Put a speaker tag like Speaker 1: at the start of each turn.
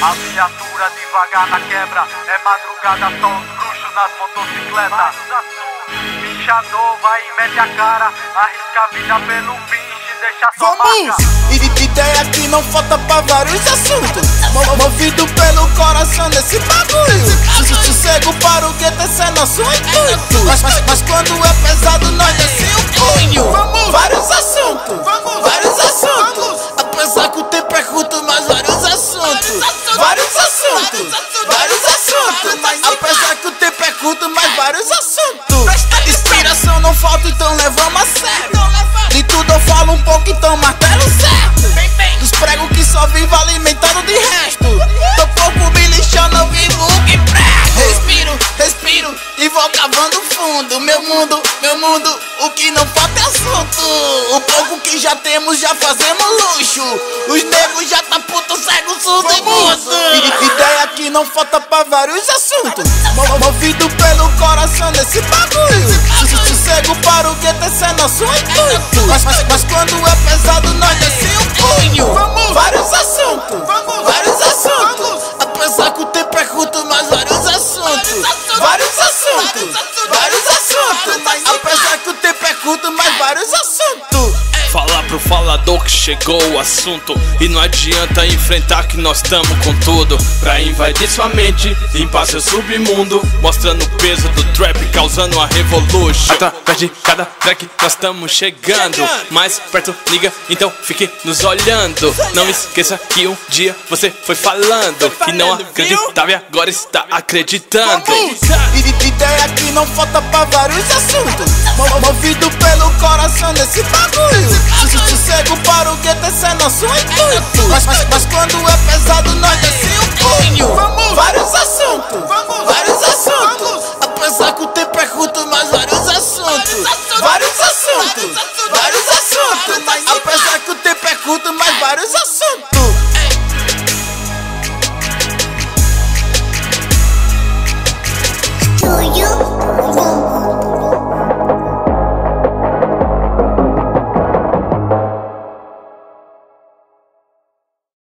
Speaker 1: A viatura devagar na quebra, é madrugada, só os bruxos nas motocicletas. Pichador vai e mete a cara, arrisca a vida pelo pinche, deixa sua marca.
Speaker 2: Ideia que não falta pra vários assuntos. Movido pelo coração nesse bagulho. Sossego para o gueto, esse é nosso intuito. Mas quando é pesado, nós desce o punho. Vários assuntos, vários assuntos. Apesar que o tempo é curto, mas vários assuntos. Vários assuntos, vários assuntos. Apesar que o tempo é curto, mas vários assuntos. Inspiração não falta, então levamos a sério. De tudo eu falo um pouco, então martelo certo. Dos pregos que só vivo alimentando de resto. Tô pouco me lixando, eu vivo o que prego. Respiro, respiro e vou cavando fundo. Meu mundo, o que não falta é assunto. O pouco que já temos, já fazemos luxo. Os negros já tá puto, cego, surdo e mudo. Ideia que não falta pra vários assuntos. Movido pelo coração nesse bagulho. Sossego para o gueto, esse é nosso intuito. Mas quando é pesado, nós desce o punho. Vários assuntos, vários assuntos. Apesar que o tempo é curto, mas vários assuntos. Vários assuntos, vários assuntos. Apesar que o tempo é curto, mas vários assuntos.
Speaker 3: Falar pro falador que chegou o assunto. E não adianta enfrentar que nós tamo com tudo. Pra invadir sua mente, limpar seu submundo, mostrando o peso do trap, causando a revolution. Através de cada track nós tamo chegando mais perto, liga, então fique nos olhando. Não esqueça que um dia você foi falando que não acreditava e agora está acreditando.
Speaker 2: Ideia que não falta pra vários assuntos. Movido pelo coração nesse bagulho. Sossego para o gueto, esse é nosso intuito. Mas quando é pesado, nós desce o punho. Vários assuntos.